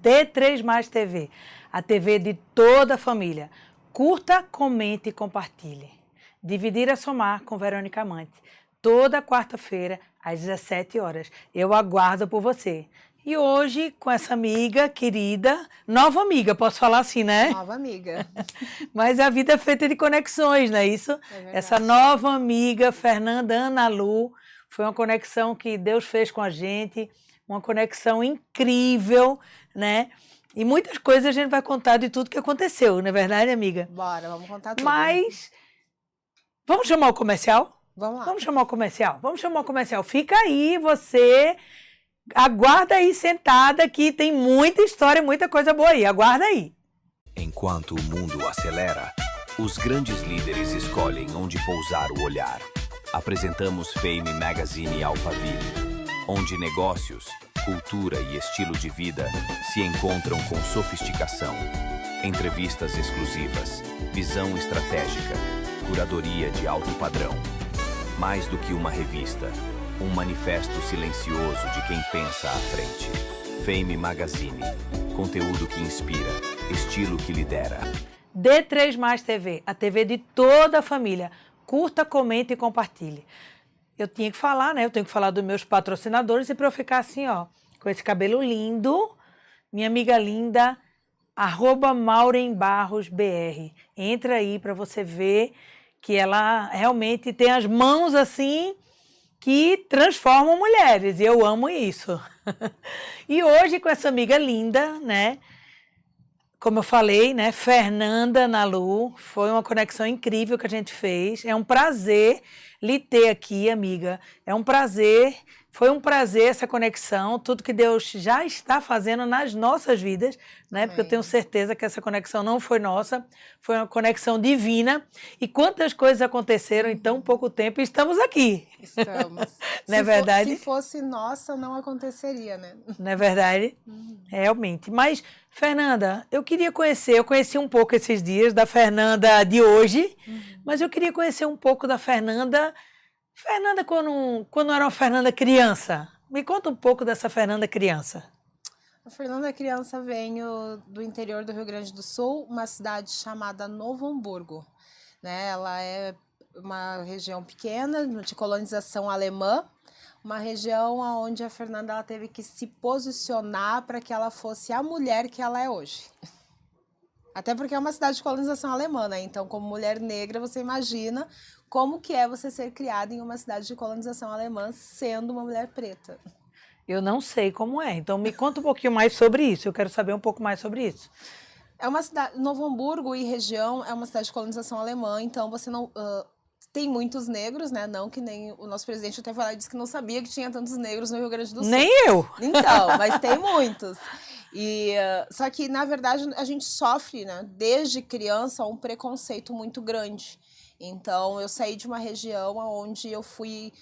D3 Mais TV, a TV de toda a família. Curta, comente e compartilhe. Dividir é somar com Verônica Amante. Toda quarta-feira, às 17 horas. Eu aguardo por você. E hoje, com essa amiga querida, nova amiga, posso falar assim, né? Nova amiga. Mas a vida é feita de conexões, não é isso? Essa nova amiga, Fernanda Ana Lu, foi uma conexão que Deus fez com a gente, uma conexão incrível, né? E muitas coisas a gente vai contar de tudo que aconteceu, não é verdade, amiga? Bora, vamos contar tudo. Mas, vamos chamar o comercial? Vamos lá. Vamos chamar o comercial? Vamos chamar o comercial. Fica aí, você... Aguarda aí sentada que tem muita história, muita coisa boa aí. Aguarda aí. Enquanto o mundo acelera, os grandes líderes escolhem onde pousar o olhar. Apresentamos Fame Magazine Alphaville, onde negócios, cultura e estilo de vida se encontram com sofisticação. Entrevistas exclusivas, visão estratégica, curadoria de alto padrão. Mais do que uma revista, um manifesto silencioso de quem pensa à frente. Fame Magazine. Conteúdo que inspira, estilo que lidera. D3 Mais TV, a TV de toda a família. Curta, comente e compartilhe. Eu tinha que falar, né? Eu tenho que falar dos meus patrocinadores e para eu ficar assim, ó, com esse cabelo lindo, minha amiga linda, @MaurenBarrosBR. Entra aí para você ver que ela realmente tem as mãos assim que transformam mulheres, e eu amo isso. E hoje, com essa amiga linda, né? Como eu falei, né? Fernanda Ana Lu, foi uma conexão incrível que a gente fez. É um prazer lhe ter aqui, amiga. É um prazer, foi um prazer essa conexão, tudo que Deus já está fazendo nas nossas vidas, né? Porque eu tenho certeza que essa conexão não foi nossa, foi uma conexão divina. E quantas coisas aconteceram em tão pouco tempo e estamos aqui. Estamos. Não é verdade? Se fosse nossa, não aconteceria, né? Não é verdade? Realmente. Mas, Fernanda, eu conheci um pouco esses dias da Fernanda de hoje, mas eu queria conhecer um pouco da Fernanda quando era uma Fernanda criança. Me conta um pouco dessa Fernanda criança. A Fernanda criança veio do interior do Rio Grande do Sul, uma cidade chamada Novo Hamburgo, né? Ela é uma região pequena, de colonização alemã, uma região onde a Fernanda ela teve que se posicionar para que ela fosse a mulher que ela é hoje. Até porque é uma cidade de colonização alemã, né? Então, como mulher negra, você imagina como que é você ser criada em uma cidade de colonização alemã sendo uma mulher preta. Eu não sei como é, então me conta um pouquinho mais sobre isso, eu quero saber um pouco mais sobre isso. É uma cidade, Novo Hamburgo e região é uma cidade de colonização alemã, então você não... tem muitos negros, né? Não que nem o nosso presidente até falou, disse que não sabia que tinha tantos negros no Rio Grande do Sul. Nem eu! Então, mas tem muitos. E, só que, na verdade, a gente sofre, né, desde criança, um preconceito muito grande. Então, eu saí de uma região onde eu fui...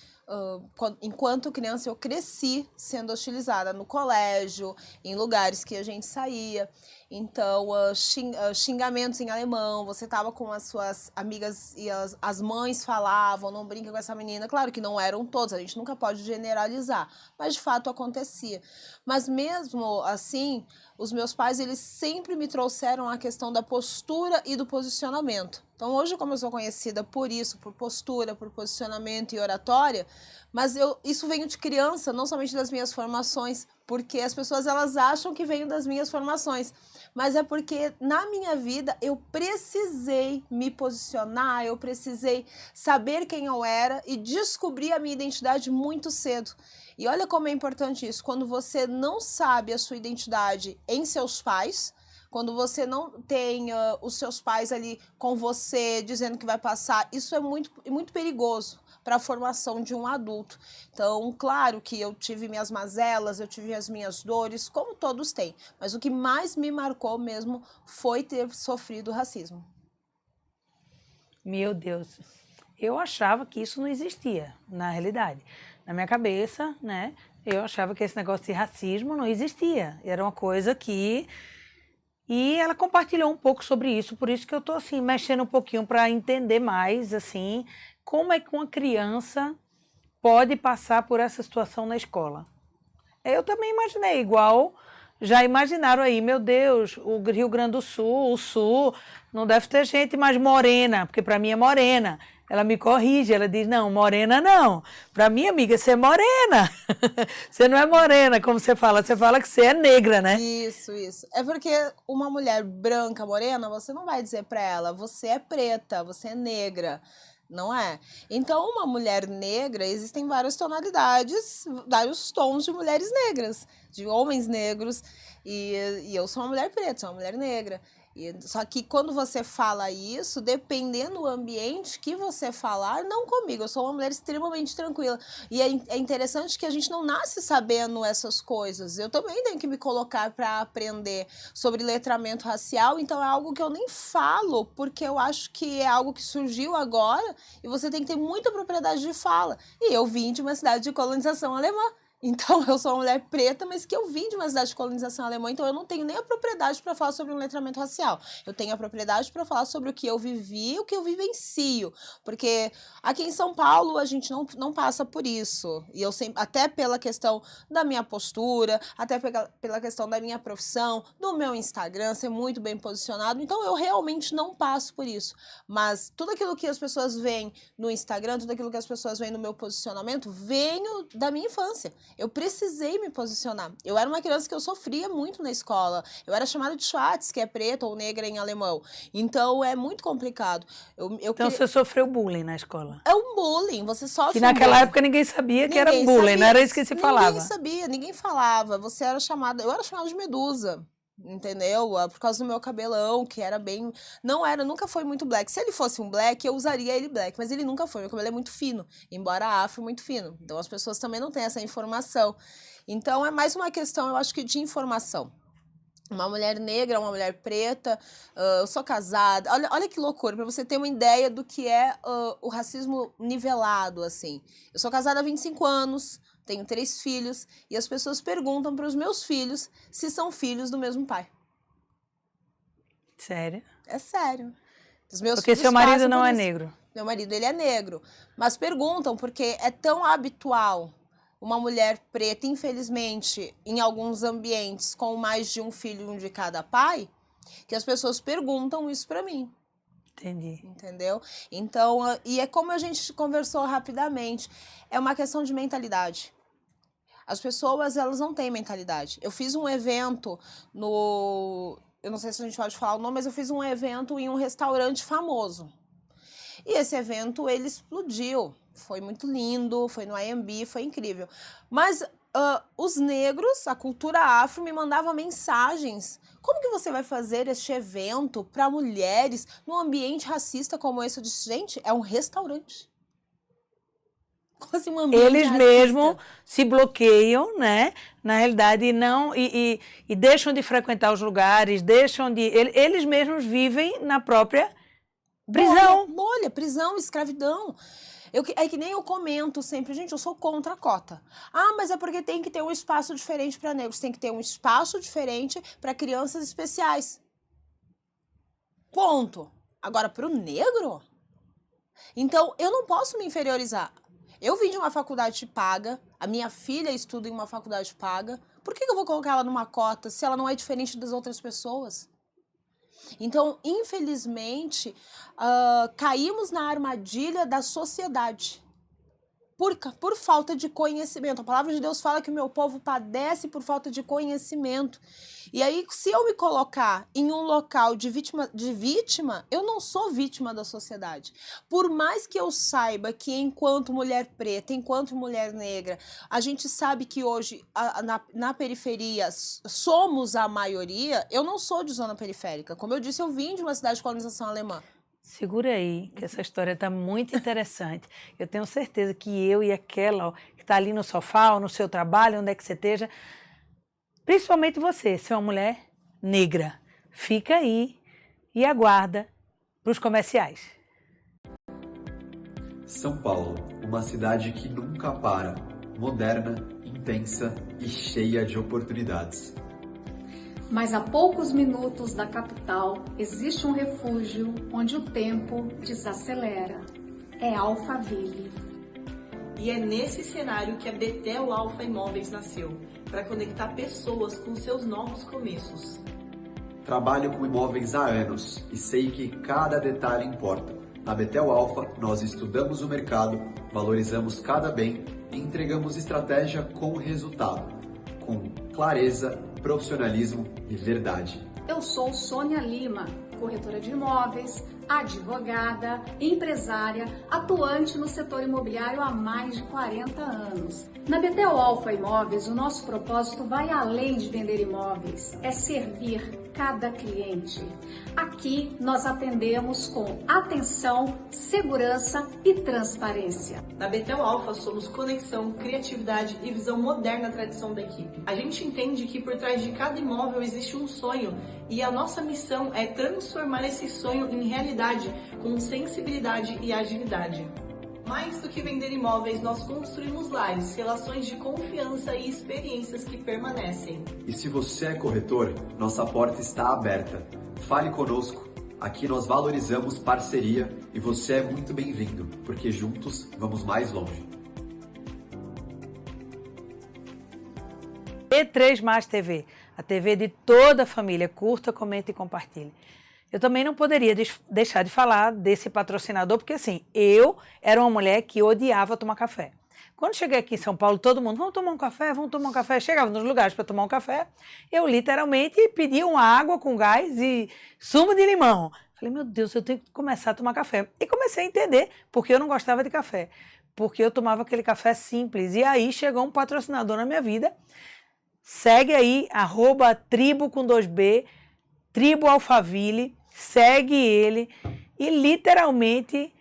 enquanto criança, eu cresci sendo hostilizada no colégio, em lugares que a gente saía. Então, xingamentos em alemão, você tava com as suas amigas e as mães falavam, não brinca com essa menina. Claro que não eram todos, a gente nunca pode generalizar, mas de fato acontecia. Mas mesmo assim, os meus pais, eles sempre me trouxeram a questão da postura e do posicionamento. Então, hoje, como eu sou conhecida por isso, por postura, por posicionamento e oratória, mas isso veio de criança, não somente das minhas formações, porque as pessoas elas acham que veio das minhas formações, mas é porque na minha vida eu precisei me posicionar, eu precisei saber quem eu era e descobrir a minha identidade muito cedo. E olha como é importante isso, quando você não sabe a sua identidade em seus pais, quando você não tem os seus pais ali com você, dizendo que vai passar, isso é muito, muito perigoso para a formação de um adulto. Então, claro que eu tive minhas mazelas, eu tive as minhas dores, como todos têm. Mas o que mais me marcou mesmo foi ter sofrido racismo. Meu Deus, eu achava que isso não existia, na realidade. Na minha cabeça, né, eu achava que esse negócio de racismo não existia. Era uma coisa que... E ela compartilhou um pouco sobre isso, por isso que eu tô assim, mexendo um pouquinho para entender mais, assim, como é que uma criança pode passar por essa situação na escola. Eu também imaginei, igual já imaginaram aí, meu Deus, o Rio Grande do Sul, o Sul, não deve ter gente mais morena, porque para mim é morena. Ela me corrige, ela diz, não, morena não. Para mim, amiga, você é morena. Você não é morena, como você fala que você é negra, né? Isso. É porque uma mulher branca, morena, você não vai dizer pra ela, você é preta, você é negra. Não é? Então, uma mulher negra, existem várias tonalidades, vários tons de mulheres negras, de homens negros, e eu sou uma mulher preta, sou uma mulher negra. Só que quando você fala isso, dependendo do ambiente que você falar, não comigo, eu sou uma mulher extremamente tranquila. E é interessante que a gente não nasce sabendo essas coisas. Eu também tenho que me colocar para aprender sobre letramento racial, então é algo que eu nem falo, porque eu acho que é algo que surgiu agora e você tem que ter muita propriedade de fala. E eu vim de uma cidade de colonização alemã. Então, eu sou uma mulher preta, mas que eu vim de uma cidade de colonização alemã, então eu não tenho nem a propriedade para falar sobre um letramento racial. Eu tenho a propriedade para falar sobre o que eu vivi, o que eu vivencio. Porque aqui em São Paulo a gente não passa por isso. E eu sempre, até pela questão da minha postura, até pela questão da minha profissão, do meu Instagram ser muito bem posicionado, então eu realmente não passo por isso. Mas tudo aquilo que as pessoas veem no Instagram, tudo aquilo que as pessoas veem no meu posicionamento, venho da minha infância. Eu precisei me posicionar. Eu era uma criança que eu sofria muito na escola. Eu era chamada de Schwarz, que é preta ou negra em alemão. Então, é muito complicado. Então, você sofreu bullying na escola? É um bullying, você sofre Que naquela bullying. época ninguém sabia que era bullying, não era isso que se falava. Ninguém sabia, ninguém falava. Eu era chamada de medusa. Entendeu? Por causa do meu cabelão, que era bem... nunca foi muito black. Se ele fosse um black, eu usaria ele black, mas ele nunca foi. Meu cabelo é muito fino, embora afro, muito fino. Então as pessoas também não têm essa informação. Então é mais uma questão, eu acho que de informação. Uma mulher negra, uma mulher preta, eu sou casada. Olha que loucura, para você ter uma ideia do que é o racismo nivelado, assim. Eu sou casada há 25 anos, tenho 3 filhos, e as pessoas perguntam para os meus filhos se são filhos do mesmo pai. Sério? É sério. Os meus porque filhos seu marido passam não por é isso. negro. Meu marido, ele é negro. Mas perguntam porque é tão habitual uma mulher preta, infelizmente, em alguns ambientes, com mais de um filho, um de cada pai, que as pessoas perguntam isso para mim. Entendi. Entendeu? Então, e é como a gente conversou rapidamente, é uma questão de mentalidade. As pessoas, elas não têm mentalidade. Eu fiz um evento eu não sei se a gente pode falar o nome, mas eu fiz um evento em um restaurante famoso. E esse evento, ele explodiu. Foi muito lindo, foi no IMB, foi incrível. Mas os negros, a cultura afro, me mandava mensagens. Como que você vai fazer este evento para mulheres num ambiente racista como esse? Eu disse, gente, é um restaurante. Como assim, um ambiente Eles racista? mesmos se bloqueiam, né? Na realidade, não e deixam de frequentar os lugares, eles mesmos vivem na própria prisão. Prisão, escravidão. É que nem eu comento sempre, gente, eu sou contra a cota. Ah, mas é porque tem que ter um espaço diferente para negros, tem que ter um espaço diferente para crianças especiais. Ponto. Agora, para o negro? Então, eu não posso me inferiorizar. Eu vim de uma faculdade paga, a minha filha estuda em uma faculdade paga. Por que eu vou colocar ela numa cota se ela não é diferente das outras pessoas? Então, infelizmente, caímos na armadilha da sociedade por falta de conhecimento. A palavra de Deus fala que o meu povo padece por falta de conhecimento. E aí, se eu me colocar em um local de vítima, eu não sou vítima da sociedade. Por mais que eu saiba que enquanto mulher preta, enquanto mulher negra, a gente sabe que hoje na periferia somos a maioria, eu não sou de zona periférica. Como eu disse, eu vim de uma cidade de colonização alemã. Segura aí, que essa história está muito interessante. Eu tenho certeza que eu e aquela ó, que está ali no sofá, ou no seu trabalho, onde é que você esteja, principalmente você, se é uma mulher negra, fica aí e aguarda para os comerciais. São Paulo, uma cidade que nunca para, moderna, intensa e cheia de oportunidades. Mas a poucos minutos da capital existe um refúgio onde o tempo desacelera. É Alphaville. E é nesse cenário que a Betel Alfa Imóveis nasceu. para conectar pessoas com seus novos começos. Trabalho com imóveis há anos e sei que cada detalhe importa. Na Betel Alfa, nós estudamos o mercado, valorizamos cada bem e entregamos estratégia com resultado, com clareza, profissionalismo e verdade. Eu sou Sônia Lima, corretora de imóveis, advogada, empresária, atuante no setor imobiliário há mais de 40 anos. Na Betel Alfa Imóveis, o nosso propósito vai além de vender imóveis, é servir cada cliente. Aqui nós atendemos com atenção, segurança e transparência. Na Betel Alfa somos conexão, criatividade e visão moderna à tradição da equipe. A gente entende que por trás de cada imóvel existe um sonho e a nossa missão é transformar esse sonho em realidade com sensibilidade e agilidade. Mais do que vender imóveis, nós construímos lares, relações de confiança e experiências que permanecem. E se você é corretor, nossa porta está aberta. Fale conosco. Aqui nós valorizamos parceria e você é muito bem-vindo, porque juntos vamos mais longe. E3 Mais TV, a TV de toda a família. Curta, comenta e compartilhe. Eu também não poderia deixar de falar desse patrocinador, porque assim, eu era uma mulher que odiava tomar café. Quando cheguei aqui em São Paulo, todo mundo, vamos tomar um café, vamos tomar um café. Chegava nos lugares para tomar um café, eu literalmente pedia uma água com gás e sumo de limão. Falei, meu Deus, eu tenho que começar a tomar café. E comecei a entender porque eu não gostava de café, porque eu tomava aquele café simples. E aí chegou um patrocinador na minha vida. Segue aí, @tribo com 2B, Tribo Alphaville, segue ele e literalmente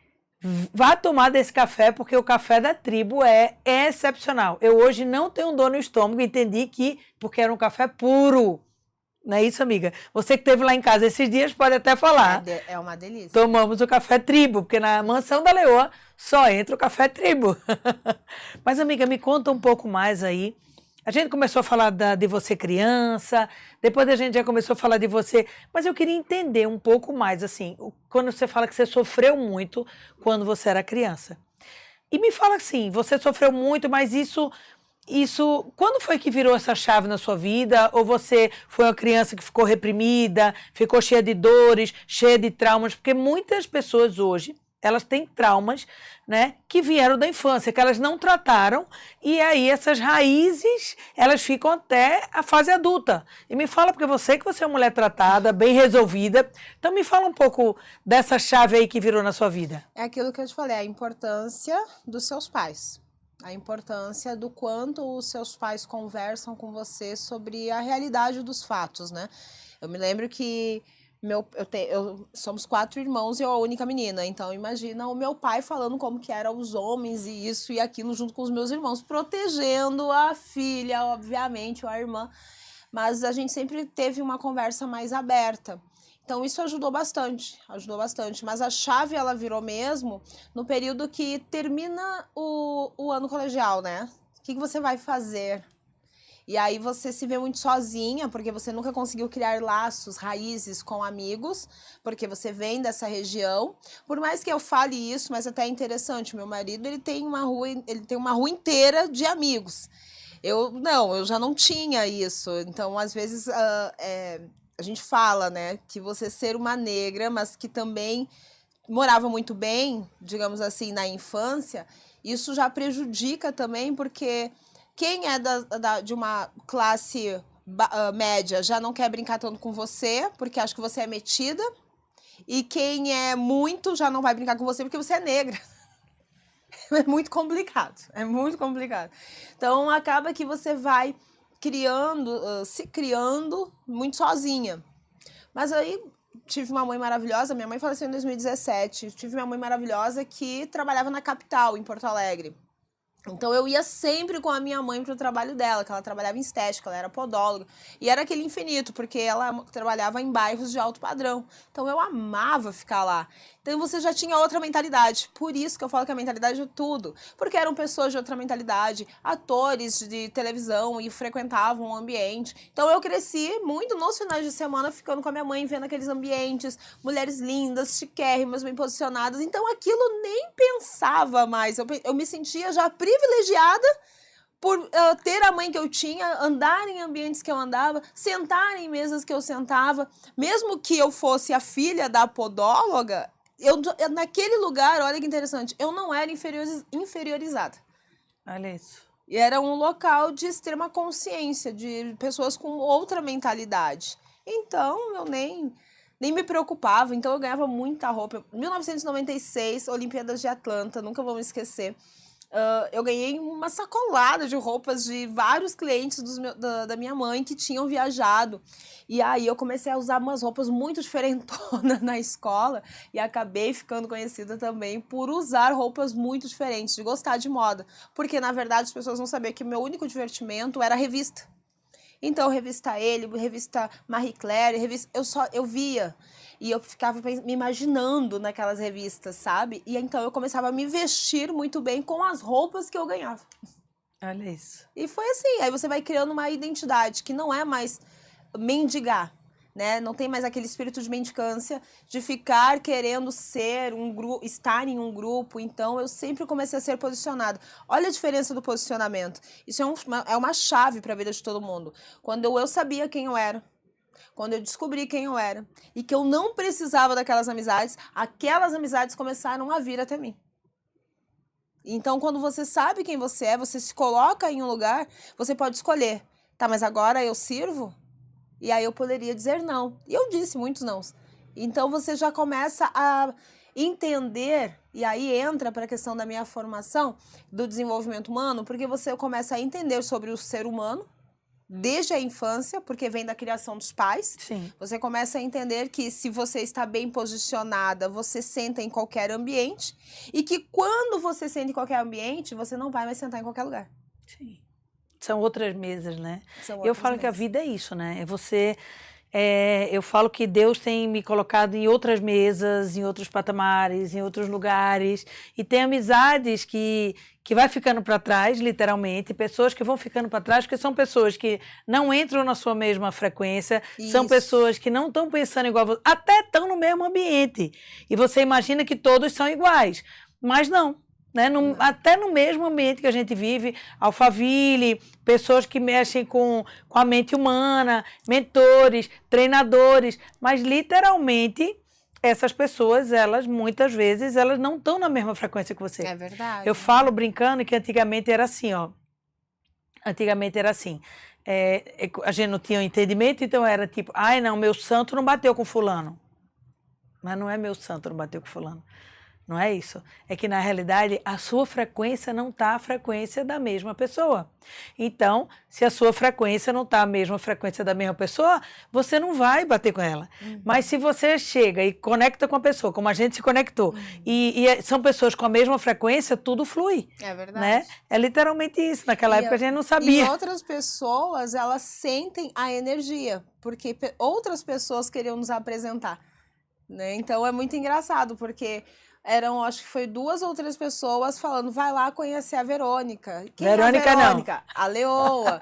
vá tomar desse café, porque o café da Tribo é excepcional. Eu hoje não tenho dor no estômago, entendi que porque era um café puro. Não é isso, amiga? Você que esteve lá em casa esses dias pode até falar. É uma delícia. Tomamos o café Tribo, porque na Mansão da Leoa só entra o café Tribo. Mas, amiga, me conta um pouco mais aí. A gente começou a falar de você criança, depois a gente já começou a falar de você, mas eu queria entender um pouco mais, assim, quando você fala que você sofreu muito quando você era criança. E me fala assim, você sofreu muito, mas isso, quando foi que virou essa chave na sua vida? Ou você foi uma criança que ficou reprimida, ficou cheia de dores, cheia de traumas? Porque muitas pessoas hoje, elas têm traumas, né, que vieram da infância, que elas não trataram, e aí essas raízes, elas ficam até a fase adulta. E me fala, porque você é uma mulher tratada, bem resolvida, então me fala um pouco dessa chave aí que virou na sua vida. É aquilo que eu te falei, a importância dos seus pais. A importância do quanto os seus pais conversam com você sobre a realidade dos fatos, né? Eu me lembro que somos 4 irmãos e eu a única menina, então imagina o meu pai falando como que eram os homens e isso e aquilo junto com os meus irmãos, protegendo a filha, obviamente, ou a irmã, mas a gente sempre teve uma conversa mais aberta. Então isso ajudou bastante, mas a chave ela virou mesmo no período que termina o ano colegial, né? O que você vai fazer? E aí você se vê muito sozinha, porque você nunca conseguiu criar laços, raízes com amigos, porque você vem dessa região. Por mais que eu fale isso, mas até é interessante, meu marido ele tem uma rua inteira de amigos. Eu já não tinha isso. Então, às vezes, a gente fala, né, que você ser uma negra, mas que também morava muito bem, digamos assim, na infância, isso já prejudica também, porque quem é de uma classe média já não quer brincar tanto com você, porque acha que você é metida. E quem é muito já não vai brincar com você porque você é negra. É muito complicado, Então, acaba que você vai se criando muito sozinha. Mas aí, tive uma mãe maravilhosa, minha mãe faleceu em 2017. Tive uma mãe maravilhosa que trabalhava na capital, em Porto Alegre. Então eu ia sempre com a minha mãe para o trabalho dela, que ela trabalhava em estética, ela era podóloga. E era aquele infinito, porque ela trabalhava em bairros de alto padrão. Então eu amava ficar lá. Então você já tinha outra mentalidade. Por isso que eu falo que a mentalidade é tudo. Porque eram pessoas de outra mentalidade, atores de televisão e frequentavam o ambiente. Então eu cresci muito nos finais de semana ficando com a minha mãe, vendo aqueles ambientes, mulheres lindas, chiquérrimas, bem posicionadas. Então aquilo nem pensava mais. Eu me sentia já privilegiada por ter a mãe que eu tinha, andar em ambientes que eu andava, sentar em mesas que eu sentava, mesmo que eu fosse a filha da podóloga, naquele lugar, olha que interessante, eu não era inferiorizada. Olha isso. E era um local de extrema consciência, de pessoas com outra mentalidade. Então, eu nem me preocupava, então eu ganhava muita roupa. 1996, Olimpíadas de Atlanta, nunca vou me esquecer. Eu ganhei uma sacolada de roupas de vários clientes da minha mãe que tinham viajado. E aí eu comecei a usar umas roupas muito diferentonas na escola e acabei ficando conhecida também por usar roupas muito diferentes, de gostar de moda. Porque, na verdade, as pessoas não sabiam que o meu único divertimento era a revista. Então, revista Elle, revista Marie Claire, eu via. E eu ficava me imaginando naquelas revistas, sabe? E então eu começava a me vestir muito bem com as roupas que eu ganhava. Olha isso. E foi assim, aí você vai criando uma identidade que não é mais mendigar, né? Não tem mais aquele espírito de mendicância, de ficar querendo ser estar em um grupo. Então eu sempre comecei a ser posicionada. Olha a diferença do posicionamento. Isso é uma chave para a vida de todo mundo. Quando eu sabia quem eu era, quando eu descobri quem eu era e que eu não precisava daquelas amizades, aquelas amizades começaram a vir até mim. Então, quando você sabe quem você é, você se coloca em um lugar, você pode escolher. Tá, mas agora eu sirvo? E aí eu poderia dizer não. E eu disse muitos nãos. Então, você já começa a entender, e aí entra para a questão da minha formação, do desenvolvimento humano, porque você começa a entender sobre o ser humano, desde a infância, porque vem da criação dos pais. Sim. Você começa a entender que se você está bem posicionada, você senta em qualquer ambiente e que quando você senta em qualquer ambiente, você não vai mais sentar em qualquer lugar. Sim. São outras mesas, né? Eu falo que a vida é isso, né? Eu falo que Deus tem me colocado em outras mesas, em outros patamares, em outros lugares, e tem amizades que vai ficando para trás, literalmente, pessoas que vão ficando para trás, porque são pessoas que não entram na sua mesma frequência, são pessoas que não estão pensando igual a você, até estão no mesmo ambiente, e você imagina que todos são iguais, mas não. Né? Até no mesmo ambiente que a gente vive, Alphaville, pessoas que mexem com a mente humana, mentores, treinadores, mas literalmente essas pessoas, muitas vezes, elas não estão na mesma frequência que você. É verdade. Eu falo brincando que antigamente era assim, ó. Antigamente era assim. A gente não tinha entendimento, então era tipo, ai não, meu santo não bateu com fulano. Mas não é meu santo não bateu com fulano. Não é isso. É que, na realidade, a sua frequência não está a frequência da mesma pessoa. Então, se a sua frequência não está a mesma frequência da mesma pessoa, você não vai bater com ela. Mas se você chega e conecta com a pessoa, como a gente se conectou, e são pessoas com a mesma frequência, tudo flui. É verdade. Né? É literalmente isso. Naquela época a gente não sabia. E outras pessoas, elas sentem a energia, porque outras pessoas queriam nos apresentar. Né? Então, é muito engraçado, porque acho que foi 2 ou 3 pessoas falando, vai lá conhecer a Verônica. Quem Verônica, é a Verônica? não. A Leoa.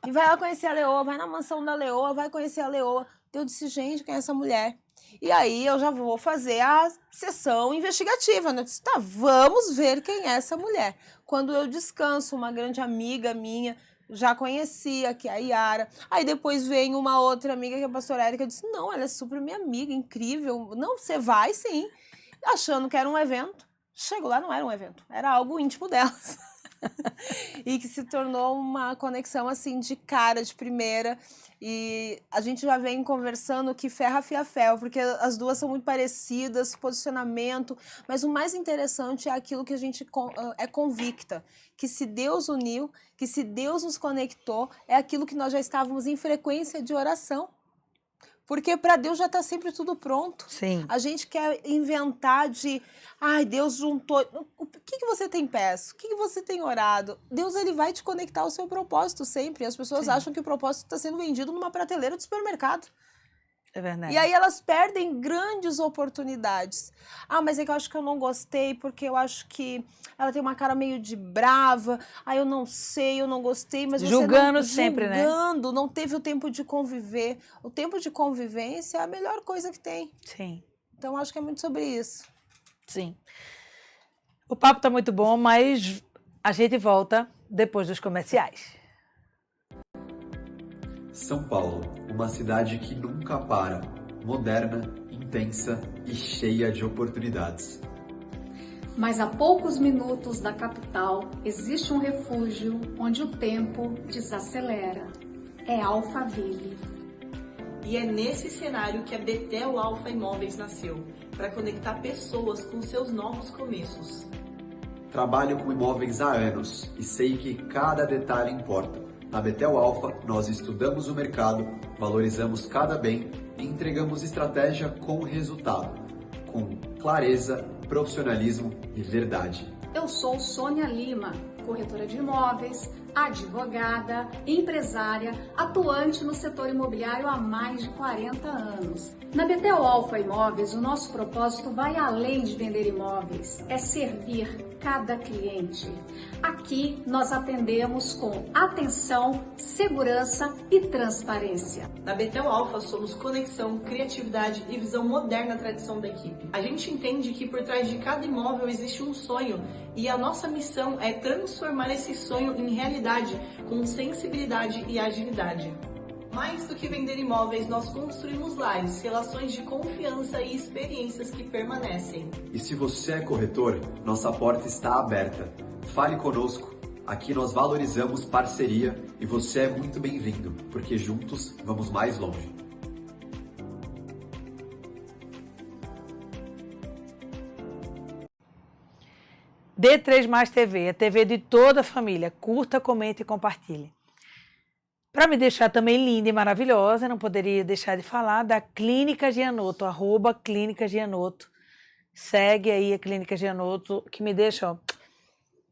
E vai lá conhecer a Leoa, vai na mansão da Leoa, vai conhecer a Leoa. Eu disse, gente, quem é essa mulher? E aí eu já vou fazer a sessão investigativa, né? Eu disse, tá, vamos ver quem é essa mulher. Quando eu descanso, uma grande amiga minha, já conhecia, que é a Yara. Aí depois vem uma outra amiga, que é a pastora Érica, eu disse, não, ela é super minha amiga, incrível. Não, você vai sim. Achando que era um evento. Chegou lá, não era um evento. Era algo íntimo delas. E que se tornou uma conexão, assim, de cara, de primeira. E a gente já vem conversando que ferro afia ferro, porque as duas são muito parecidas, posicionamento. Mas o mais interessante é aquilo que a gente é convicta. Que se Deus uniu, que se Deus nos conectou, é aquilo que nós já estávamos em frequência de oração. Porque para Deus já está sempre tudo pronto. Sim. A gente quer inventar ai, Deus juntou. O que você tem peço? O que você tem orado? Deus, ele vai te conectar ao seu propósito sempre. As pessoas acham que o propósito está sendo vendido numa prateleira de supermercado. É verdade. E aí elas perdem grandes oportunidades. Ah, mas é que eu acho que eu não gostei, porque eu acho que ela tem uma cara meio de brava. Ah, eu não sei, eu não gostei, mas julgando você sempre, né? Julgando, não teve o tempo de conviver. O tempo de convivência é a melhor coisa que tem. Sim. Então, acho que é muito sobre isso. Sim. O papo tá muito bom, mas a gente volta depois dos comerciais. São Paulo, uma cidade que nunca para, moderna, intensa e cheia de oportunidades. Mas a poucos minutos da capital existe um refúgio onde o tempo desacelera. É Alphaville. E é nesse cenário que a Betel Alfa Imóveis nasceu, para conectar pessoas com seus novos começos. Trabalho com imóveis há anos e sei que cada detalhe importa. Na Betel Alfa, nós estudamos o mercado, valorizamos cada bem e entregamos estratégia com resultado, com clareza, profissionalismo e verdade. Eu sou Sônia Lima, corretora de imóveis, advogada, empresária, atuante no setor imobiliário há mais de 40 anos. Na Betel Alfa Imóveis, o nosso propósito vai além de vender imóveis, é servir cada cliente. Aqui nós atendemos com atenção, segurança e transparência. Na Betel Alfa somos conexão, criatividade e visão moderna na tradição da equipe. A gente entende que por trás de cada imóvel existe um sonho e a nossa missão é transformar esse sonho em realidade com sensibilidade e agilidade. Mais do que vender imóveis, nós construímos lares, relações de confiança e experiências que permanecem. E se você é corretor, nossa porta está aberta. Fale conosco. Aqui nós valorizamos parceria e você é muito bem-vindo, porque juntos vamos mais longe. D3 TV, a TV de toda a família. Curta, comente e compartilhe. Para me deixar também linda e maravilhosa, não poderia deixar de falar da Clínica Gianotto, @Clínica Gianotto. Segue aí a Clínica Gianotto, que me deixa, ó,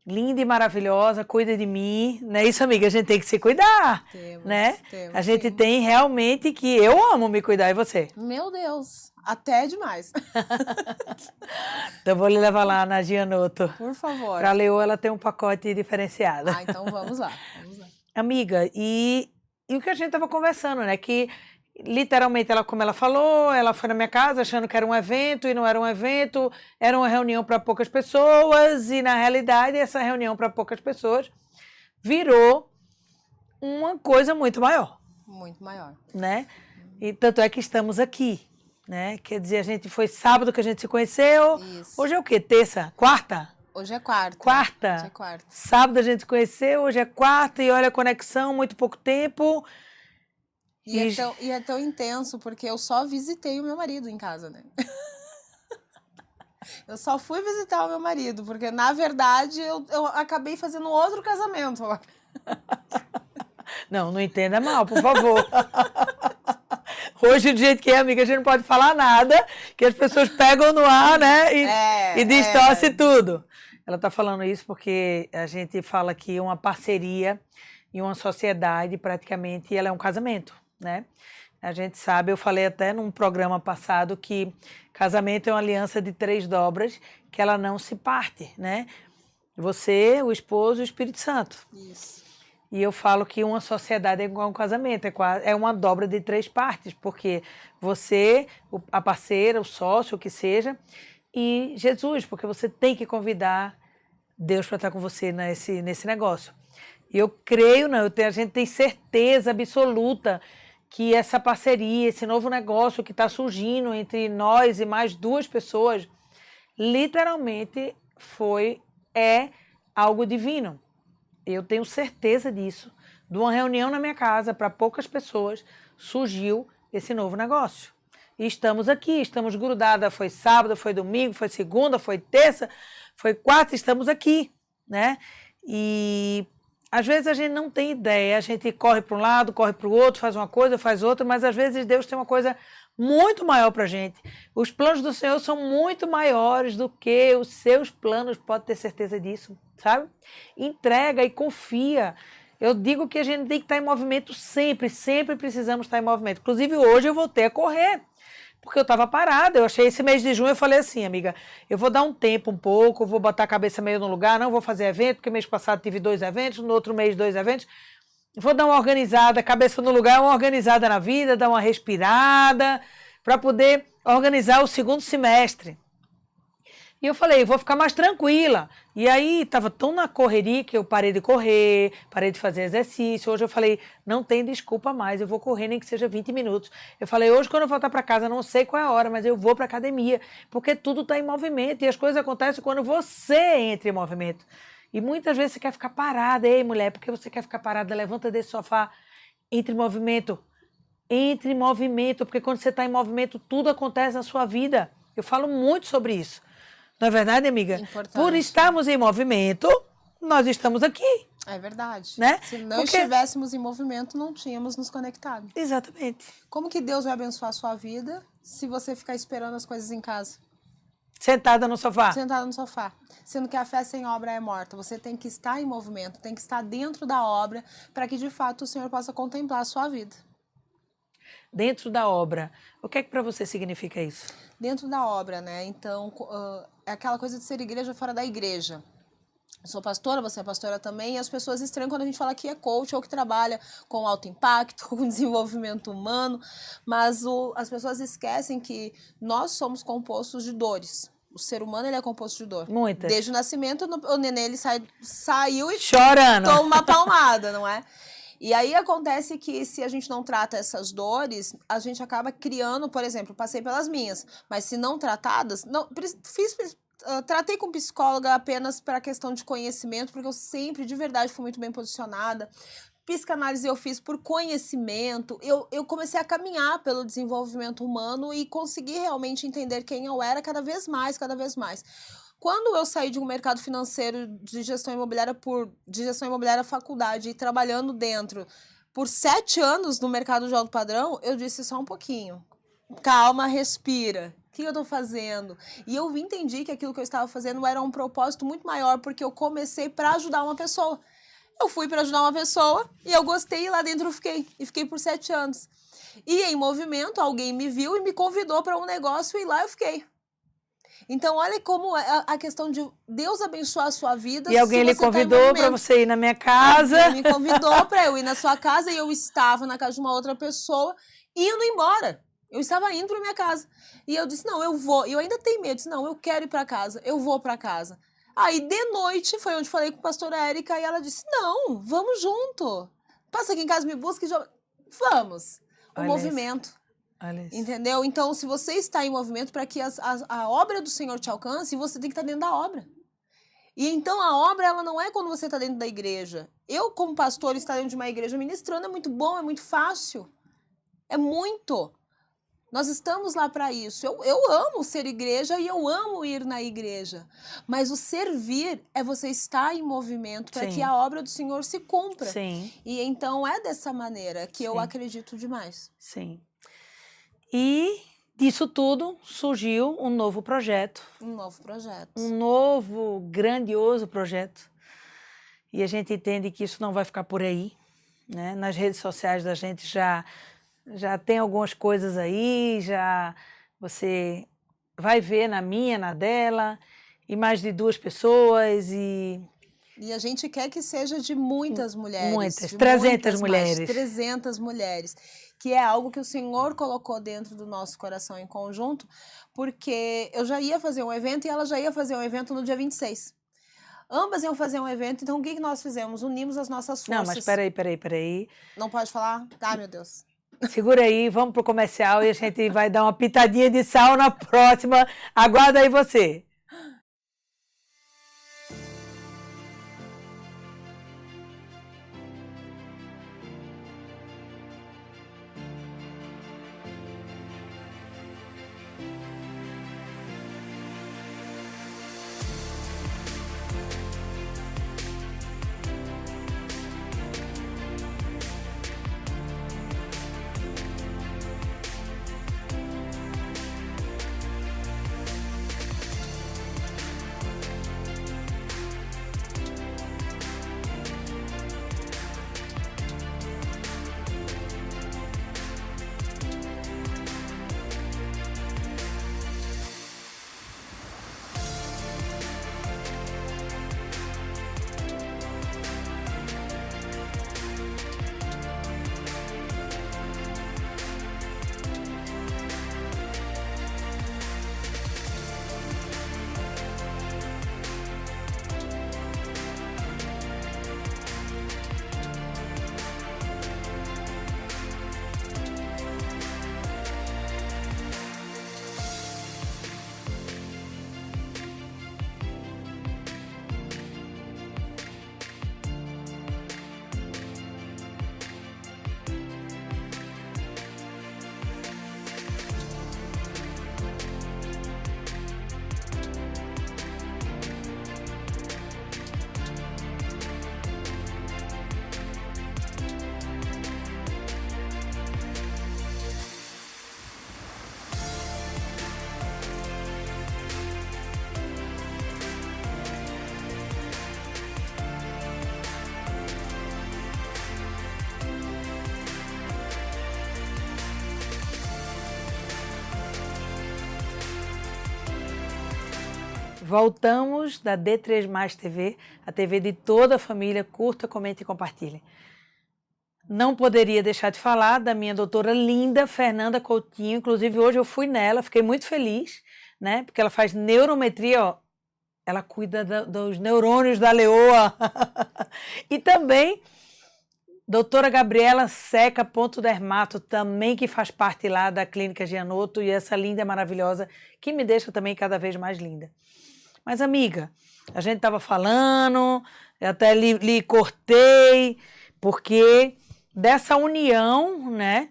linda e maravilhosa, cuida de mim. Não é isso, amiga? A gente tem que se cuidar, né? A gente tem realmente que... Eu amo me cuidar, e você? Meu Deus, até demais. Então vou lhe levar lá na Gianotto. Por favor. Para a Leo, ela tem um pacote diferenciado. Ah, então vamos lá. Amiga, e o que a gente estava conversando, né? Que literalmente, como ela falou, ela foi na minha casa achando que era um evento e não era um evento, era uma reunião para poucas pessoas e na realidade essa reunião para poucas pessoas virou uma coisa muito maior. Muito maior. Né? E tanto é que estamos aqui, né? Quer dizer, a gente foi sábado que a gente se conheceu. Isso. Hoje é o quê? Terça? Quarta? Hoje é quarta. Quarta? Hoje é quarta. Sábado a gente se conheceu, hoje é quarta e olha a conexão, muito pouco tempo. E é tão intenso, porque eu só visitei o meu marido em casa, né? Eu só fui visitar o meu marido, porque, na verdade, eu acabei fazendo outro casamento. Não entenda mal, por favor. Hoje, do jeito que é, amiga, a gente não pode falar nada, que as pessoas pegam no ar, né? E distorce tudo. Ela está falando isso porque a gente fala que uma parceria e uma sociedade, praticamente, ela é um casamento, né? A gente sabe, eu falei até num programa passado que casamento é uma aliança de 3 dobras, que ela não se parte, né? Você, o esposo e o Espírito Santo. Isso. E eu falo que uma sociedade é igual a um casamento, é uma dobra de 3 partes, porque você, a parceira, o sócio, o que seja, e Jesus, porque você tem que convidar Deus para estar com você nesse negócio. E eu creio, a gente tem certeza absoluta que essa parceria, esse novo negócio que está surgindo entre nós e mais 2 pessoas, literalmente é algo divino. Eu tenho certeza disso. De uma reunião na minha casa para poucas pessoas, surgiu esse novo negócio. E estamos aqui, estamos grudadas. Foi sábado, foi domingo, foi segunda, foi terça, foi quarta, estamos aqui, né? E às vezes a gente não tem ideia, a gente corre para um lado, corre para o outro, faz uma coisa, faz outra, mas às vezes Deus tem uma coisa muito maior para a gente. Os planos do Senhor são muito maiores do que os seus planos, pode ter certeza disso, sabe? Entrega e confia. Eu digo que a gente tem que estar em movimento sempre, sempre precisamos estar em movimento. Inclusive hoje eu voltei a correr, porque eu estava parada. Eu achei esse mês de junho, eu falei assim, amiga, eu vou dar um tempo um pouco, vou botar a cabeça meio no lugar, não vou fazer evento, porque mês passado tive 2 eventos, no outro mês 2 eventos. Vou dar uma organizada, cabeça no lugar, uma organizada na vida, dar uma respirada, para poder organizar o segundo semestre. E eu falei, vou ficar mais tranquila. E aí, estava tão na correria que eu parei de correr, parei de fazer exercício. Hoje eu falei, não tem desculpa mais, eu vou correr nem que seja 20 minutos. Eu falei, hoje quando eu voltar para casa, não sei qual é a hora, mas eu vou para academia, porque tudo está em movimento e as coisas acontecem quando você entra em movimento. E muitas vezes você quer ficar parada, ei mulher, porque você quer ficar parada, levanta desse sofá, entre em movimento. Entre em movimento, porque quando você está em movimento, tudo acontece na sua vida. Eu falo muito sobre isso. Não é verdade, amiga? Importante. Por estarmos em movimento, nós estamos aqui. É verdade. Né? Se não estivéssemos em movimento, não tínhamos nos conectado. Exatamente. Como que Deus vai abençoar a sua vida se você ficar esperando as coisas em casa? Sentada no sofá. Sentada no sofá. Sendo que a fé sem obra é morta. Você tem que estar em movimento, tem que estar dentro da obra para que, de fato, o Senhor possa contemplar a sua vida. Dentro da obra. O que é que para você significa isso? Dentro da obra, né? Então, é aquela coisa de ser igreja fora da igreja. Eu sou pastora, você é pastora também, e as pessoas estranham quando a gente fala que é coach ou que trabalha com alto impacto, com desenvolvimento humano, mas as pessoas esquecem que nós somos compostos de dores. O ser humano, ele é composto de dor. Muitas. Desde o nascimento, o neném, ele saiu e chorando. toma uma palmada, não é? E aí acontece que se a gente não trata essas dores, a gente acaba criando, por exemplo, passei pelas minhas, mas se não tratadas, tratei com psicóloga apenas para questão de conhecimento, porque eu sempre, de verdade, fui muito bem posicionada. Psicanálise eu fiz por conhecimento, eu comecei a caminhar pelo desenvolvimento humano e consegui realmente entender quem eu era cada vez mais, cada vez mais. Quando eu saí de um mercado financeiro de gestão imobiliária faculdade e trabalhando dentro por 7 anos no mercado de alto padrão, eu disse só um pouquinho. Calma, respira. O que eu estou fazendo? E eu entendi que aquilo que eu estava fazendo era um propósito muito maior, porque eu comecei para ajudar uma pessoa. Eu fui para ajudar uma pessoa e eu gostei e lá dentro eu fiquei. E fiquei por 7 anos. E em movimento, alguém me viu e me convidou para um negócio e lá eu fiquei. Então, olha como a questão de Deus abençoar a sua vida. E alguém lhe convidou para você ir na minha casa. Alguém me convidou para eu ir na sua casa e eu estava na casa de uma outra pessoa indo embora. Eu estava indo para minha casa. E eu disse, não, eu vou. E eu ainda tenho medo. Eu disse, não, eu quero ir para casa. Eu vou para casa. Aí, de noite, foi onde falei com a pastora Érica e ela disse, não, vamos junto. Passa aqui em casa, me busca e já... Vamos. O movimento. Entendeu? Então, se você está em movimento para que a obra do Senhor te alcance, você tem que estar dentro da obra. E então, a obra, ela não é quando você está dentro da igreja. Eu, como pastor, estar dentro de uma igreja ministrando é muito bom, é muito fácil. É muito. Nós estamos lá para isso. Eu amo ser igreja e eu amo ir na igreja. Mas o servir é você estar em movimento para que a obra do Senhor se cumpra. Sim. E então é dessa maneira que eu acredito demais. Sim. E disso tudo surgiu um novo projeto. Um novo projeto. Um novo, grandioso projeto. E a gente entende que isso não vai ficar por aí, né? Nas redes sociais da gente já tem algumas coisas aí, já você vai ver na minha, na dela, e mais de 2 pessoas e a gente quer que seja de muitas mulheres. Muitas, 300 mulheres. Mais, 300 mulheres, que é algo que o Senhor colocou dentro do nosso coração em conjunto, porque eu já ia fazer um evento e ela já ia fazer um evento no dia 26. Ambas iam fazer um evento, então o que nós fizemos? Unimos as nossas forças. Não, mas peraí. Não pode falar? Tá, meu Deus. Segura aí, vamos pro comercial e a gente vai dar uma pitadinha de sal na próxima. Aguarda aí você. Voltamos da D3+ TV, a TV de toda a família. Curta, comente e compartilhe. Não poderia deixar de falar da minha doutora linda, Fernanda Coutinho. Inclusive, hoje eu fui nela, fiquei muito feliz, né? Porque ela faz neurometria, ó. Ela cuida dos neurônios da leoa. E também, doutora Gabriela Seca, Ponto Dermato, também que faz parte lá da Clínica Gianotto, e essa linda, maravilhosa, que me deixa também cada vez mais linda. Mas, amiga, a gente estava falando, eu até lhe cortei, porque dessa união, né,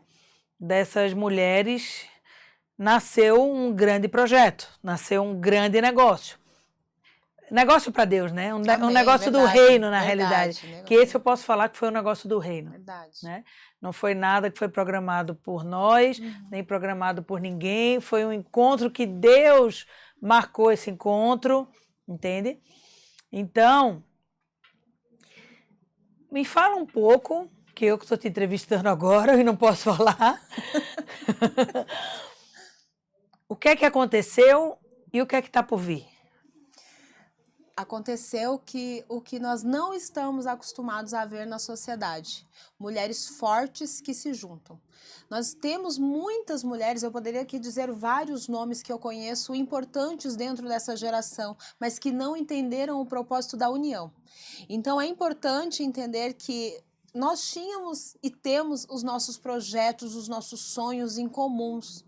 dessas mulheres, nasceu um grande projeto, nasceu um grande negócio. Negócio para Deus, né? Um negócio do reino, na realidade. Que esse eu posso falar que foi um negócio do reino. Verdade. Né? Não foi nada que foi programado por nós, nem programado por ninguém. Foi um encontro que Deus marcou esse encontro, entende? Então, me fala um pouco, que eu que estou te entrevistando agora e não posso falar. O que é que aconteceu e o que é que está por vir? Aconteceu que o que nós não estamos acostumados a ver na sociedade, mulheres fortes que se juntam. Nós temos muitas mulheres, eu poderia aqui dizer vários nomes que eu conheço, importantes dentro dessa geração, mas que não entenderam o propósito da união. Então é importante entender que nós tínhamos e temos os nossos projetos, os nossos sonhos em comuns.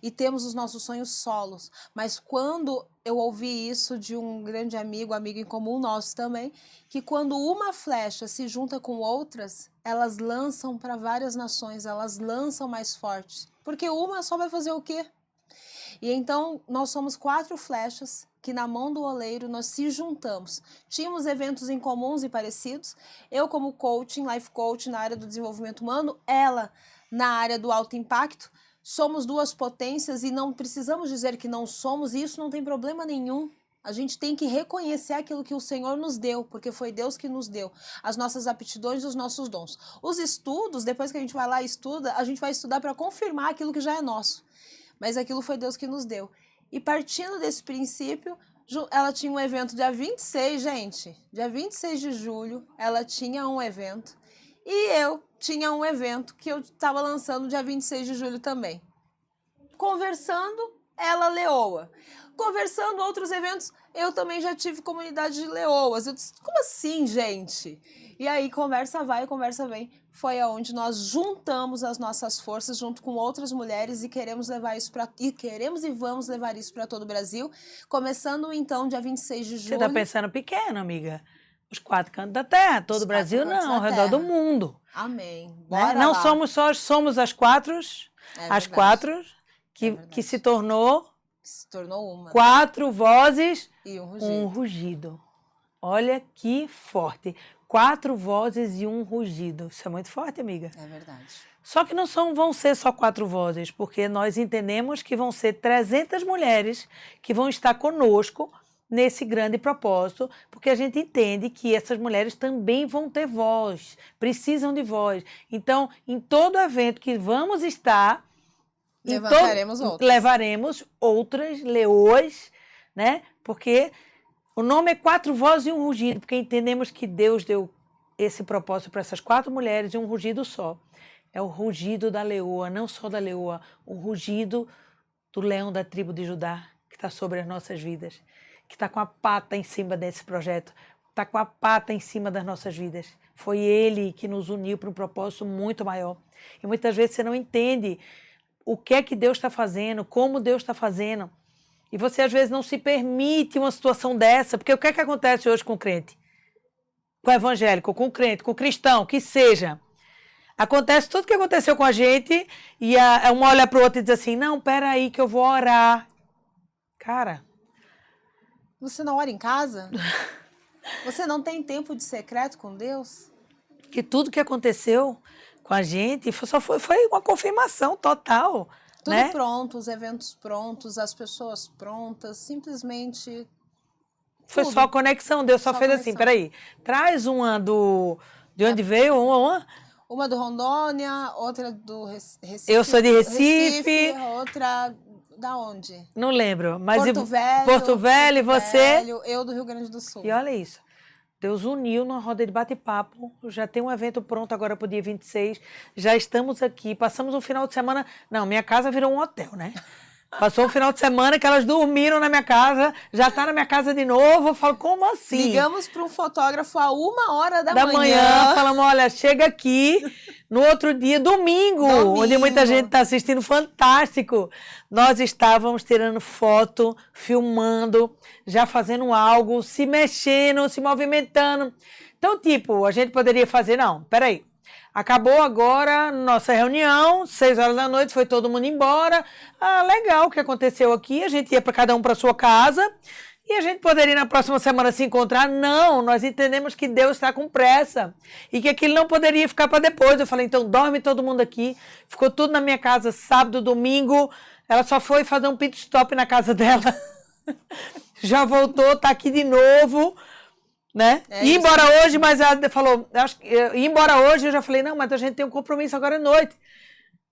E temos os nossos sonhos solos. Mas quando eu ouvi isso de um grande amigo em comum nosso também, que quando uma flecha se junta com outras, elas lançam para várias nações, elas lançam mais fortes. Porque uma só vai fazer o quê? E então nós somos 4 flechas que na mão do oleiro nós se juntamos. Tínhamos eventos em comuns e parecidos. Eu como coaching, life coach na área do desenvolvimento humano, ela na área do alto impacto. Somos 2 potências e não precisamos dizer que não somos, e isso não tem problema nenhum. A gente tem que reconhecer aquilo que o Senhor nos deu, porque foi Deus que nos deu, as nossas aptidões e os nossos dons. Os estudos, depois que a gente vai lá e estuda, a gente vai estudar para confirmar aquilo que já é nosso. Mas aquilo foi Deus que nos deu. E partindo desse princípio, ela tinha um evento dia 26, gente. Dia 26 de julho, ela tinha um evento. E eu tinha um evento que eu estava lançando dia 26 de julho também. Conversando, ela leoa. Conversando, outros eventos, eu também já tive comunidade de leoas. Eu disse, como assim, gente? E aí, conversa vai, conversa vem. Foi aonde nós juntamos as nossas forças junto com outras mulheres e queremos levar isso e vamos levar isso para todo o Brasil. Começando, então, dia 26 de julho. Você está pensando pequeno, amiga? Os 4 cantos da terra, todo o Brasil não, ao redor do mundo. Amém. Né? Não somos só, somos as 4, as 4 que se tornou uma. 4 vozes e um rugido. Um rugido. Olha que forte. 4 vozes e um rugido. Isso é muito forte, amiga. É verdade. Só que não vão ser só 4 vozes, porque nós entendemos que vão ser 300 mulheres que vão estar conosco nesse grande propósito, porque a gente entende que essas mulheres também vão ter voz, precisam de voz. Então, em todo evento que vamos estar, levaremos outras leoas, né? Porque o nome é 4 vozes e um rugido, porque entendemos que Deus deu esse propósito para essas 4 mulheres e um rugido só. É o rugido da leoa, não só da leoa, o rugido do leão da tribo de Judá, que está sobre as nossas vidas, que está com a pata em cima desse projeto, está com a pata em cima das nossas vidas. Foi ele que nos uniu para um propósito muito maior. E muitas vezes você não entende o que é que Deus está fazendo, como Deus está fazendo. E você às vezes não se permite uma situação dessa, porque o que é que acontece hoje com o crente? Com o evangélico, com o crente, com o cristão, que seja. Acontece tudo o que aconteceu com a gente e uma olha para o outro e diz assim, não, peraí que eu vou orar. Cara... Você não ora em casa? Você não tem tempo de secreto com Deus? Que tudo que aconteceu com a gente foi uma confirmação total. Tudo né? pronto, os eventos prontos, as pessoas prontas, simplesmente... Foi tudo. só conexão, Deus só fez conexão. Assim, peraí, traz uma de onde veio, Uma do Rondônia, outra do Recife. Eu sou de Recife. Outra da onde? Não lembro. Mas Porto Velho. Porto Velho, e você? Velho, eu do Rio Grande do Sul. E olha isso. Deus uniu numa roda de bate-papo. Já tem um evento pronto agora para o dia 26. Já estamos aqui. Passamos um final de semana. Não, minha casa virou um hotel, né? Passou um final de semana que elas dormiram na minha casa. Já tá na minha casa de novo. Eu falo, como assim? Ligamos para um fotógrafo a 1h da manhã. Falamos, olha, chega aqui. No outro dia, domingo, onde muita gente está assistindo, fantástico. Nós estávamos tirando foto, filmando, já fazendo algo, se mexendo, se movimentando. Então, tipo, a gente poderia fazer, não, peraí. Acabou agora nossa reunião, 6 horas da noite, foi todo mundo embora. Ah, legal o que aconteceu aqui, a gente ia para cada um para sua casa. E a gente poderia na próxima semana se encontrar? Não, nós entendemos que Deus está com pressa e que aquilo não poderia ficar para depois. Eu falei, então dorme todo mundo aqui. Ficou tudo na minha casa sábado, domingo. Ela só foi fazer um pit stop na casa dela. Já voltou, tá aqui de novo, né? Ia embora hoje, mas ela falou, ia embora hoje, eu já falei, não, mas a gente tem um compromisso agora à noite,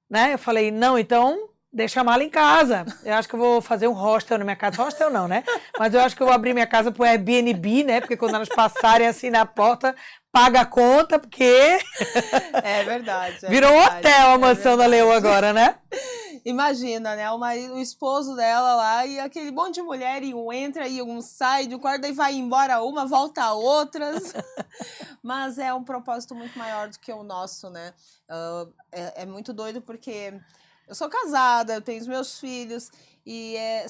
né? Eu falei, não, então deixa a mala em casa. Eu acho que eu vou fazer um hostel na minha casa. Hostel não, né? Mas eu acho que eu vou abrir minha casa pro Airbnb, né? Porque quando elas passarem assim na porta, paga a conta, porque É verdade. virou um hotel a mansão da Leoa agora, né? Imagina, né? O esposo dela lá e aquele monte de mulher e um entra e um sai de um quarto, daí vai embora uma, volta a outras. Mas é um propósito muito maior do que o nosso, né? É muito doido porque eu sou casada, eu tenho os meus filhos,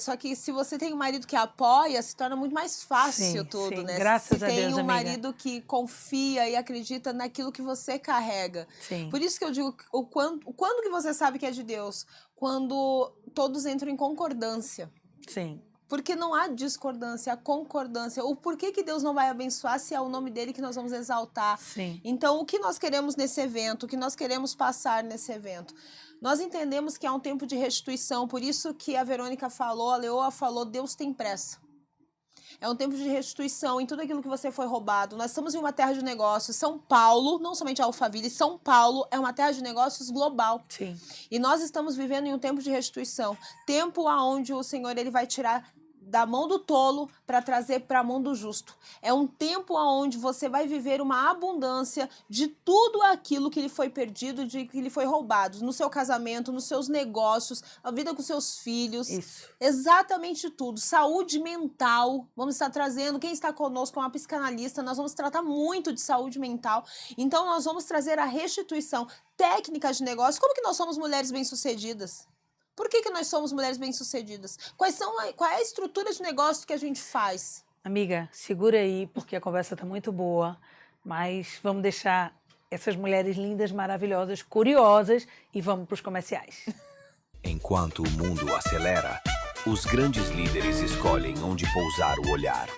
só que se você tem um marido que apoia, se torna muito mais fácil tudo, né? Graças a Deus, tem um amiga. marido que confia e acredita naquilo que você carrega. Sim. Por isso que eu digo, quando que você sabe que é de Deus? Quando todos entram em concordância. Sim. Porque não há discordância, há concordância. O porquê que Deus não vai abençoar se é o nome dele que nós vamos exaltar? Sim. Então, o que nós queremos nesse evento? O que nós queremos passar nesse evento? Nós entendemos que há um tempo de restituição, por isso que a Verônica falou, a Leoa falou, Deus tem pressa. É um tempo de restituição em tudo aquilo que você foi roubado. Nós estamos em uma terra de negócios. São Paulo, não somente Alphaville, São Paulo é uma terra de negócios global. Sim. E nós estamos vivendo em um tempo de restituição. Tempo onde o Senhor ele vai tirar da mão do tolo para trazer para a mão do justo. É um tempo onde você vai viver uma abundância de tudo aquilo que lhe foi perdido, de que lhe foi roubado. No seu casamento, nos seus negócios, a vida com seus filhos. Isso. Exatamente tudo. Saúde mental. Vamos estar trazendo, quem está conosco é uma psicanalista, nós vamos tratar muito de saúde mental. Então nós vamos trazer a restituição, técnicas de negócio. Como que nós somos mulheres bem-sucedidas? Por que nós somos mulheres bem-sucedidas? Qual é a estrutura de negócio que a gente faz? Amiga, segura aí, porque a conversa está muito boa, mas vamos deixar essas mulheres lindas, maravilhosas, curiosas e vamos para os comerciais. Enquanto o mundo acelera, os grandes líderes escolhem onde pousar o olhar.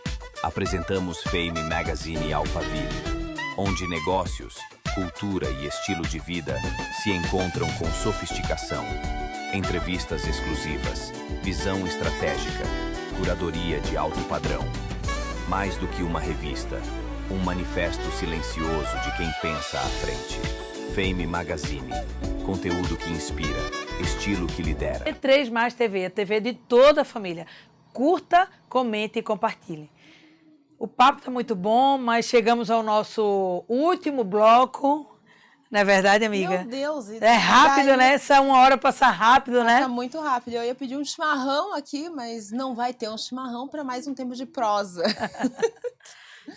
Apresentamos Fame Magazine Alphaville, onde negócios, cultura e estilo de vida se encontram com sofisticação. Entrevistas exclusivas, visão estratégica, curadoria de alto padrão. Mais do que uma revista, um manifesto silencioso de quem pensa à frente. Fame Magazine, conteúdo que inspira, estilo que lidera. E3 Mais TV, a TV de toda a família. Curta, comente e compartilhe. O papo está muito bom, mas chegamos ao nosso último bloco. Não é verdade, amiga? Meu Deus. É rápido, né? Essa 1 hora passa rápido, né? Passa muito rápido. Eu ia pedir um chimarrão aqui, mas não vai ter um chimarrão para mais um tempo de prosa.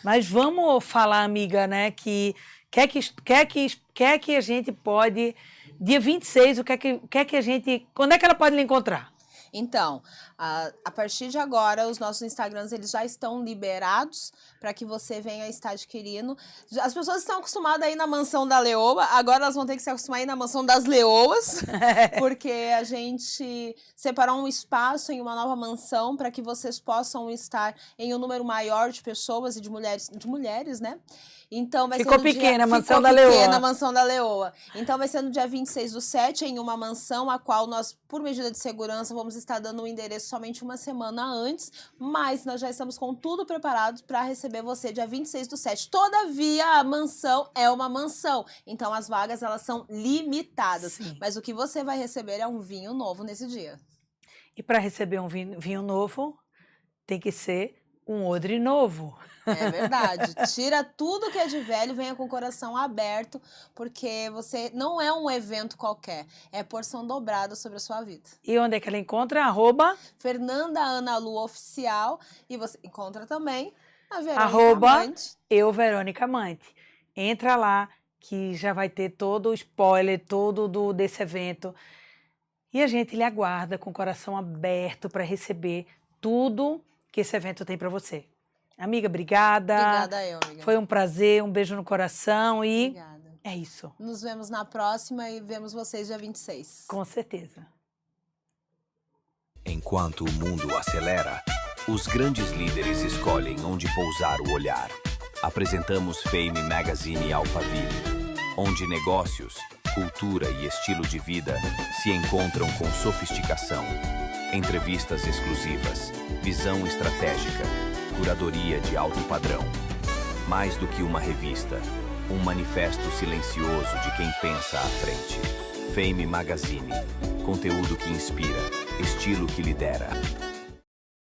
Mas vamos falar, amiga, né? Que quer que a gente pode... Dia 26, quando é que ela pode lhe encontrar? Então, a partir de agora, os nossos Instagrams eles já estão liberados para que você venha estar adquirindo. As pessoas estão acostumadas a ir na mansão da Leoa, agora elas vão ter que se acostumar a ir na mansão das Leoas, porque a gente separou um espaço em uma nova mansão para que vocês possam estar em um número maior de pessoas e de mulheres, né? Então vai Ficou ser pequena a mansão da Leoa. Pequena a mansão da Leoa. Então vai ser no dia 26/7 em uma mansão, a qual nós, por medida de segurança, vamos estar dando o endereço somente uma semana antes, mas nós já estamos com tudo preparado para receber você dia 26/7. Todavia, a mansão é uma mansão, então as vagas elas são limitadas. Sim. Mas o que você vai receber é um vinho novo nesse dia. E para receber um vinho novo, tem que ser um odre novo. É verdade. Tira tudo que é de velho, venha com o coração aberto, porque você não é um evento qualquer, é porção dobrada sobre a sua vida. E onde é que ela encontra? Fernanda Ana Lu Oficial, e você encontra também a Verônica Arroba Amante. eu, Verônica Amante. Entra lá que já vai ter todo o spoiler, desse evento. E a gente lhe aguarda com o coração aberto para receber tudo que esse evento tem para você. Amiga, obrigada. Obrigada eu, amiga. Foi um prazer, um beijo no coração e Obrigada. é isso. Nos vemos na próxima e vemos vocês dia 26. Com certeza. Enquanto o mundo acelera, os grandes líderes escolhem onde pousar o olhar. Apresentamos Fame Magazine Alphaville, onde negócios, cultura e estilo de vida se encontram com sofisticação. Entrevistas exclusivas, visão estratégica, curadoria de alto padrão. Mais do que uma revista, um manifesto silencioso de quem pensa à frente. Fame Magazine, conteúdo que inspira, estilo que lidera.